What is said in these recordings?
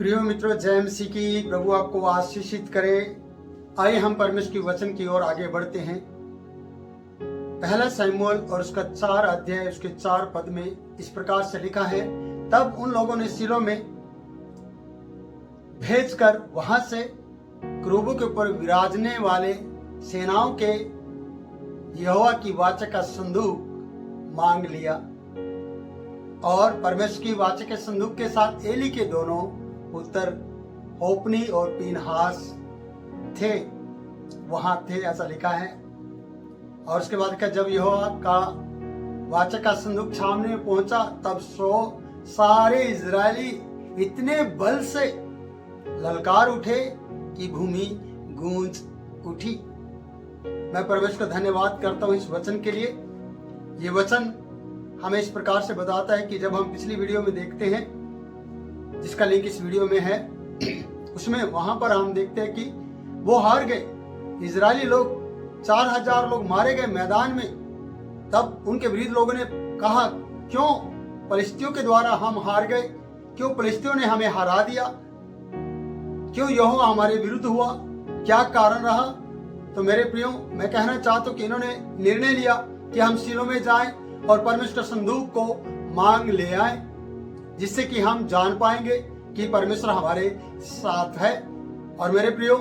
प्रिय मित्रों, जय मसीह की। प्रभु आपको आशीषित करे। आइए हम परमेश्वर की वचन की ओर आगे बढ़ते हैं। पहला शमूएल और उसका 4 अध्याय उसके 4 पद में इस प्रकार से लिखा है, तब उन लोगों ने सिलो में भेजकर वहां से क्रूबों के ऊपर विराजने वाले सेनाओं के यहोवा की वाचा का संदूक मांग लिया और परमेश्वर की वाचा के संदूक के साथ एली के दोनों पुत्र होपनी और पीनहास थे, वहां थे, ऐसा लिखा है। और उसके बाद जब यहोवा का वाचा का संदूक सामने में पहुंचा, तब सारे इजरायली इतने बल से ललकार उठे कि भूमि गूंज उठी। मैं परमेश्वर का धन्यवाद करता हूं इस वचन के लिए। ये वचन हमें इस प्रकार से बताता है कि जब हम पिछली वीडियो में देखते हैं, जिसका लिंक इस वीडियो में है, उसमें वहां पर हम देखते हैं कि वो हार गए। इजरायली लोग 4000 लोग मारे गए मैदान में। तब उनके विरुद्ध लोगों ने कहा, क्यों फलिस्तियों के द्वारा हम हार गए? क्यों फलिस्तियों ने हमें हरा दिया? क्यों यहोवा हमारे विरुद्ध हुआ? क्या कारण रहा? तो मेरे प्रियो, मैं कहना चाहता हूं कि इन्होंने निर्णय लिया कि हम सिलो में जाएं और परमेश्वर संदूक को मांग ले आए, जिससे कि हम जान पाएंगे कि परमेश्वर हमारे साथ है। और मेरे प्रियो,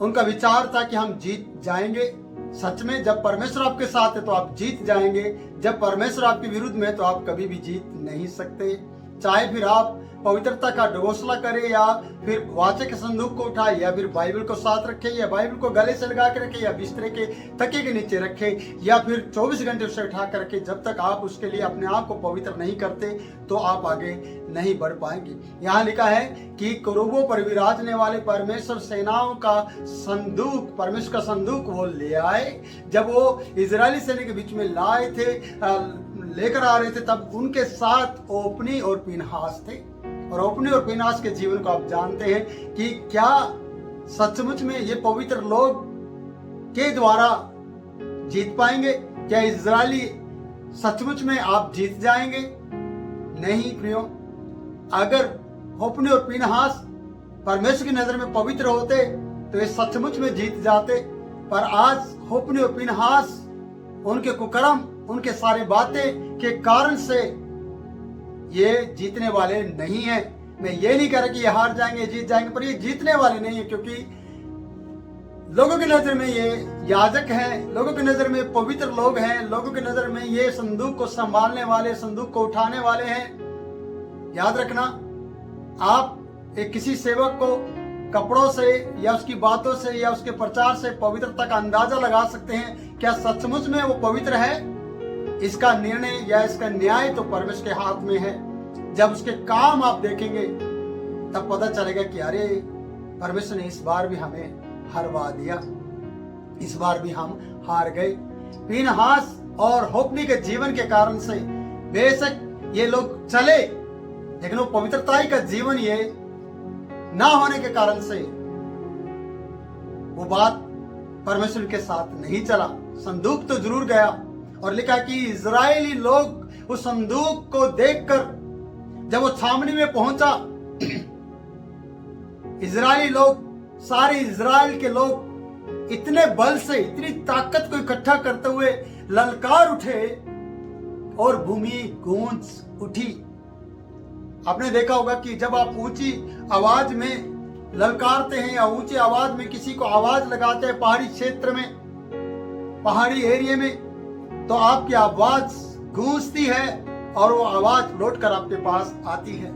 उनका विचार था कि हम जीत जाएंगे। सच में जब परमेश्वर आपके साथ है तो आप जीत जाएंगे। जब परमेश्वर आपके विरुद्ध में तो आप कभी भी जीत नहीं सकते। चाहे फिर आप पवित्रता का ढोसला करे, या फिर वाचा के संदूक को उठाए, या फिर बाइबल को साथ रखे, या बाइबल को गले से लगा के रखे, या बिस्तरे के तकिए के नीचे रखे, या फिर 24 घंटे उसे उठा कर रखे। जब तक आप उसके लिए अपने आप को पवित्र नहीं करते तो आप आगे नहीं बढ़ पाएंगे। यहाँ लिखा है कि करूबों पर विराजने वाले परमेश्वर सेनाओं का संदूक, परमेश्वर का संदूक वो ले आए। जब वो इजरायली सेना के बीच में लाए थे, लेकर आ रहे थे, तब उनके साथ ओपनी और पीनहास थे। और ओपनी और पीनहास के जीवन को आप जानते हैं कि क्या सचमुच में ये पवित्र लोग के द्वारा जीत पाएंगे? क्या इजरायली सचमुच में आप जीत जाएंगे? नहीं प्रियो, अगर ओपनी और पीनहास परमेश्वर की नजर में पवित्र होते तो ये सचमुच में जीत जाते। पर आज ओपनी और पीनहास उनके कुकर्म, उनके सारे बातें के कारण से ये जीतने वाले नहीं है। मैं ये नहीं कह रहा कि ये हार जाएंगे, जीत जाएंगे, पर ये जीतने वाले नहीं है, क्योंकि लोगों की नजर में ये याजक हैं, लोगों की नजर में पवित्र लोग हैं, लोगों की नजर में ये संदूक को संभालने वाले, संदूक को उठाने वाले हैं। याद रखना, आप एक किसी सेवक को कपड़ों से या उसकी बातों से या उसके प्रचार से पवित्रता का अंदाजा लगा सकते हैं। क्या सचमुच में वो पवित्र है? इसका निर्णय या इसका न्याय तो परमेश्वर के हाथ में है। जब उसके काम आप देखेंगे तब पता चलेगा कि अरे, परमेश्वर ने इस बार भी हमें हरवा दिया, इस बार भी हम हार गए। पीनहास और होपनी के जीवन के कारण से बेशक ये लोग चले, लेकिन वो पवित्रता का जीवन ये ना होने के कारण से वो बात परमेश्वर के साथ नहीं चला। संदूक तो जरूर गया, और लिखा कि इजरायली लोग उस संदूक को देखकर जब वो छावनी में पहुंचा, इजरायली लोग, सारे इजराइल के लोग इतने बल से, इतनी ताकत को इकट्ठा करते हुए ललकार उठे और भूमि गूंज उठी। आपने देखा होगा कि जब आप ऊंची आवाज में ललकारते हैं या ऊंची आवाज में किसी को आवाज लगाते हैं पहाड़ी क्षेत्र में, पहाड़ी एरिया में, तो आपकी आवाज गूंजती है और वो आवाज लौटकर आपके पास आती है।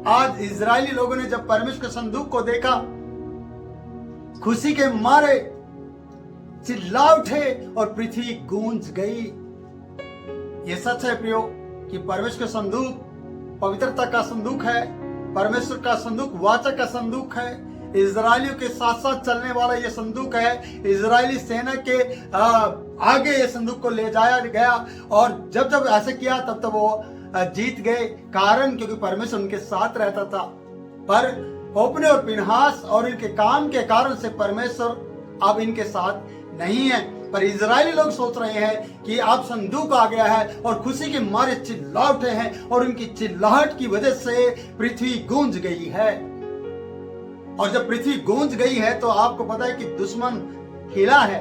आज इजरायली लोगों ने जब परमेश्वर के संदूक को देखा, खुशी के मारे चिल्ला उठे और पृथ्वी गूंज गई। ये सच है प्रियो कि परमेश्वर का संदूक पवित्रता का संदूक है, परमेश्वर का संदूक वाचा का संदूक है। इजरायलियों के साथ साथ चलने वाला ये संदूक है। इजरायली सेना के आगे ये संदूक को ले जाया गया, और जब जब ऐसे किया तब तब वो जीत गए। कारण क्योंकि परमेश्वर उनके साथ रहता था। पर होपनी और पीनहास और इनके काम के कारण से परमेश्वर अब इनके साथ नहीं है। पर इजरायली लोग सोच रहे हैं कि अब संदूक आ गया है और खुशी के मारे चिल्ला उठे हैं और उनकी चिल्लाहट की वजह से पृथ्वी गूंज गई है। और जब पृथ्वी गूंज गई है तो आपको पता है कि दुश्मन हिला है,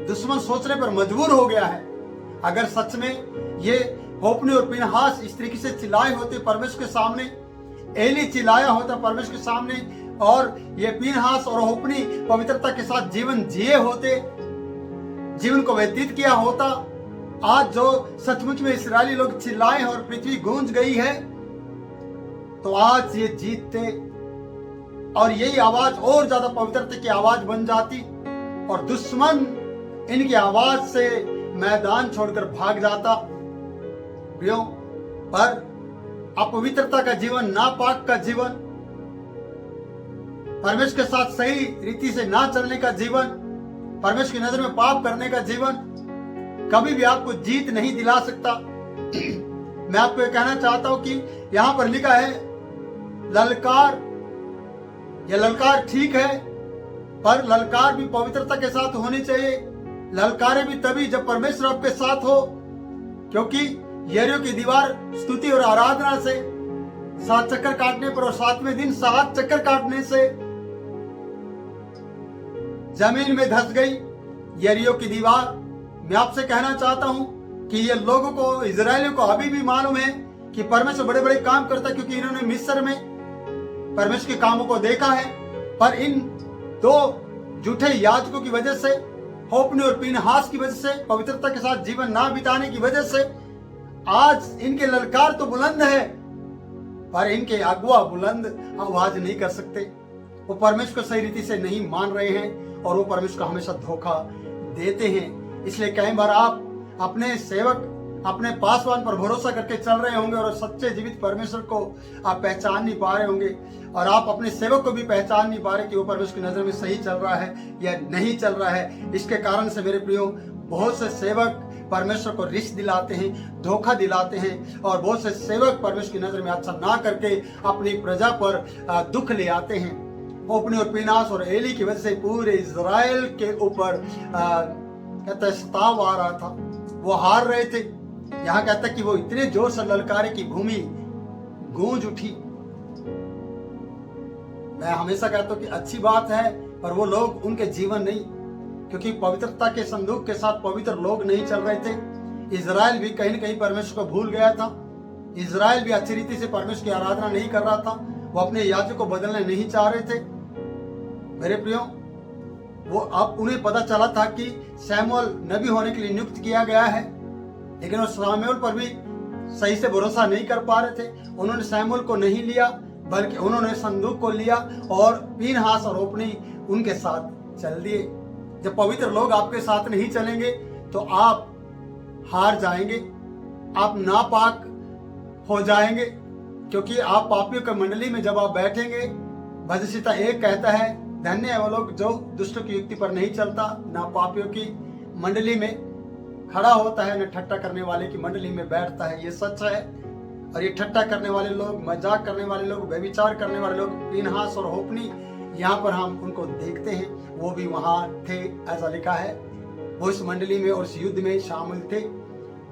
दुश्मन सोचने पर मजबूर हो गया है। अगर सच में ये होप्नी और फिनहास इस तरीके से चिल्लाए होते परमेश्वर के सामने, एली चिल्लाया होता परमेश्वर के सामने, और ये फिनहास और होप्नी पवित्रता के साथ जीवन जिए होते, जीवन को व्यतीत किया होता, आज जो सचमुच में इस्राएली लोग चिल्लाए और पृथ्वी गूंज गई है, तो आज ये जीतते और यही आवाज और ज्यादा पवित्रता की आवाज बन जाती और दुश्मन इनकी आवाज से मैदान छोड़कर भाग जाता। प्रियो, पर अपवित्रता का जीवन, नापाक का जीवन, परमेश्वर के साथ सही रीति से ना चलने का जीवन, परमेश्वर की नजर में पाप करने का जीवन कभी भी आपको जीत नहीं दिला सकता। मैं आपको ये कहना चाहता हूं कि यहां पर लिखा है ललकार, यह ललकार ठीक है, पर ललकार भी पवित्रता के साथ होनी चाहिए। ललकारे भी तभी जब परमेश्वर आपके साथ हो, क्योंकि यरीहो की दीवार स्तुति और आराधना से 7 चक्कर काटने पर और 7वें दिन 7 चक्कर काटने से जमीन में धंस गई यरीहो की दीवार। मैं आपसे कहना चाहता हूं कि ये लोगों को, इजरायलियों को अभी भी मालूम है कि परमेश्वर बड़े बड़े काम करता है, क्योंकि इन्होंने मिस्र में परमेश्वर के कामों को देखा है। पर इन 2 झूठे याजकों की वजह से, होप्नी और फिनहास की वजह से, पवित्रता के साथ जीवन ना बिताने की वजह से आज इनके ललकार तो बुलंद है, पर इनके अगुआ बुलंद आवाज नहीं कर सकते। वो परमेश्वर को सही रीति से नहीं मान रहे हैं और वो परमेश्वर को हमेशा धोखा देते हैं। इसलिए कई बार आप अपने सेवक, अपने पासवान पर भरोसा करके चल रहे होंगे और सच्चे जीवित परमेश्वर को आप पहचान नहीं पा रहे होंगे, और आप अपने सेवक को भी पहचान नहीं पा रहे कि वो परमेश्वर की नजर में सही चल रहा है या नहीं चल रहा है। इसके कारण से मेरे प्रियो, बहुत से सेवक परमेश्वर को रिश्त दिलाते हैं, धोखा दिलाते हैं, और बहुत से सेवक परमेश्वर की नजर में अच्छा ना करके अपनी प्रजा पर दुख ले आते हैं। होप्नी और फिनहास और एली की वजह से पूरे इजराइल के ऊपर कहता है सताव आ रहा था, वो हार रहे थे। यहाँ कहता है कि वो इतने जोर से ललकारे की भूमि गूंज उठी। मैं हमेशा कहता हूं कि अच्छी बात है, पर वो लोग, उनके जीवन नहीं, क्योंकि पवित्रता के संदूक के साथ पवित्र लोग नहीं चल रहे थे। इजराइल भी कहीं न कहीं परमेश्वर को भूल गया था। इजराइल भी अच्छी रीति से परमेश्वर की आराधना नहीं कर रहा था। वो अपने याजक को बदलने नहीं चाह रहे थे। मेरे प्रियो, वो अब उन्हें पता चला था कि शमूएल नबी होने के लिए नियुक्त किया गया है, लेकिन वो शमूएल पर भी सही से भरोसा नहीं कर पा रहे थे। उन्होंने शमूएल को नहीं लिया, बल्कि उन्होंने संदूक को लिया और फिनहास और होप्नी उनके साथ चल दिए। जब पवित्र लोग आपके साथ नहीं चलेंगे तो आप हार जाएंगे, आप नापाक हो जाएंगे, क्योंकि आप पापियों की मंडली में जब आप बैठेंगे, भजन संहिता 1 कहता है, धन्य है वो लोग जो दुष्टों की युक्ति पर नहीं चलता, ना पापियों की मंडली में खड़ा होता है, न ठट्टा करने वाले की मंडली में बैठता है। ये सच है। और ये ठट्टा करने वाले लोग, मजाक करने वाले लोग, व्यभिचार करने वाले लोग, फिनहास और होप्नी, यहाँ पर हम उनको देखते हैं, वो भी वहां थे, ऐसा लिखा है। वो इस मंडली में और इस युद्ध में शामिल थे।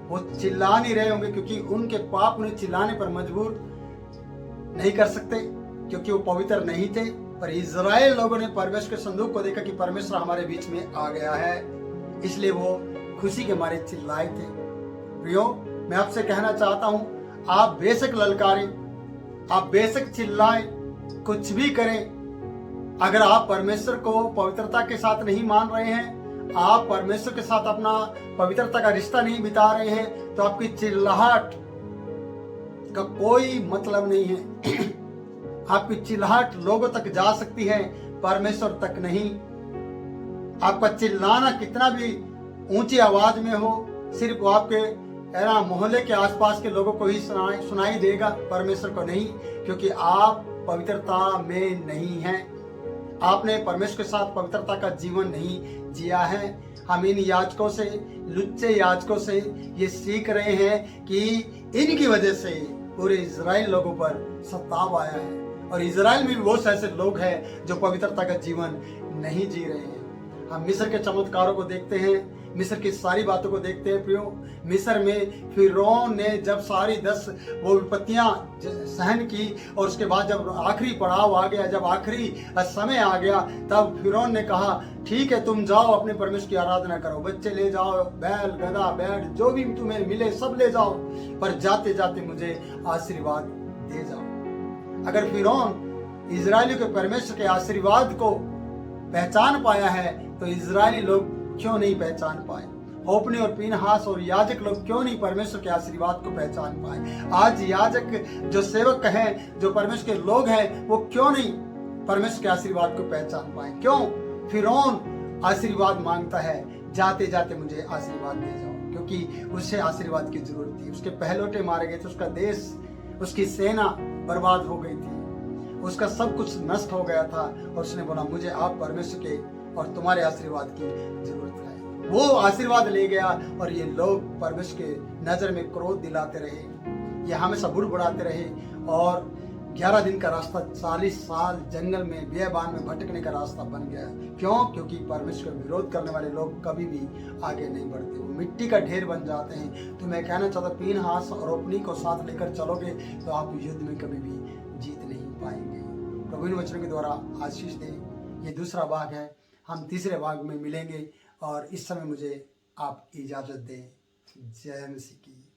वो चिल्ला नहीं रहे होंगे, क्योंकि उनके पाप उन्हें चिल्लाने पर मजबूर नहीं कर सकते, क्योंकि वो पवित्र नहीं थे। पर इजराइल लोगों ने परमेश्वर के संदूक को देखा कि परमेश्वर हमारे बीच में आ गया है, इसलिए वो खुशी के मारे चिल्लाए थे। प्रियो, मैं आपसे कहना चाहता हूं, आप बेशक ललकारें, आप बेशक चिल्लाएं, कुछ भी करें, अगर आप परमेश्वर को पवित्रता के साथ नहीं मान रहे हैं, आप परमेश्वर के साथ अपना पवित्रता का रिश्ता नहीं बिता रहे हैं, तो आपकी चिल्लाहट का कोई मतलब नहीं है। आपकी चिल्लाहट लोगों तक जा सकती है, परमेश्वर तक नहीं। आपका चिल्लाना कितना भी ऊंची आवाज में हो, सिर्फ वो आपके मोहल्ले के आसपास के लोगों को ही सुनाई देगा, परमेश्वर को नहीं, क्योंकि आप पवित्रता में नहीं हैं। आपने परमेश्वर के साथ पवित्रता का जीवन नहीं जिया है। हम इन याजकों से, लुच्चे याजकों से ये सीख रहे हैं कि इनकी वजह से पूरे इजराइल लोगों पर सताव आया है, और इजराइल में भी बहुत ऐसे लोग हैं जो पवित्रता का जीवन नहीं जी रहे हैं। हम मिस्र के चमत्कारों को देखते हैं मिस्र की सारी बातों को देखते हैं प्रियो। मिस्र में फिरौन ने जब सारी 10 वो विपत्तियां सहन की और उसके बाद जब आखिरी पड़ाव आ गया, जब आखिरी समय आ गया, तब फिरौन ने कहा ठीक है तुम जाओ अपने परमेश्वर की आराधना करो, बच्चे ले जाओ, बैल गधा बैल जो भी तुम्हें मिले सब ले जाओ, पर जाते जाते मुझे आशीर्वाद दे जाओ। अगर फिरौन इजरायलियों के परमेश्वर के आशीर्वाद को पहचान पाया है तो इजरायली लोग क्यों नहीं पहचान पाए? होपनी और पीनहास और याजक लोग क्यों नहीं परमेश्वर के आशीर्वाद को पहचान पाए? आज याजक जो सेवक हैं, जो परमेश्वर के लोग हैं, वो क्यों नहीं परमेश्वर के आशीर्वाद को पहचान पाए? क्यों? फिरौन आशीर्वाद मांगता है, जाते जाते मुझे आशीर्वाद दे जाओ, क्योंकि उसे आशीर्वाद की जरूरत थी। उसके पहलौठे मारे गए थे, उसका देश, उसकी सेना बर्बाद हो गई थी, उसका सब कुछ नष्ट हो गया था, और उसने बोला मुझे आप परमेश्वर के और तुम्हारे आशीर्वाद की जरूरत है। वो आशीर्वाद ले गया और ये लोग परमेश्वर के नजर में क्रोध दिलाते रहे, ये हमेशा बुड़बुड़ाते रहे, और 11 दिन का रास्ता 40 साल जंगल में बेबान में भटकने का रास्ता बन गया। क्यों? क्योंकि परमेश्वर का विरोध करने वाले लोग कभी भी आगे नहीं बढ़ते, वो मिट्टी का ढेर बन जाते हैं। तो मैं कहना चाहता हूं, पीनहास और होप्नी को साथ लेकर चलोगे तो आप युद्ध में कभी भी जीत नहीं पाएंगे। प्रभु इन वचनों के द्वारा आशीष दे। ये दूसरा भाग है, हम तीसरे भाग में मिलेंगे, और इस समय मुझे आप इजाजत दें। जय मसीह की।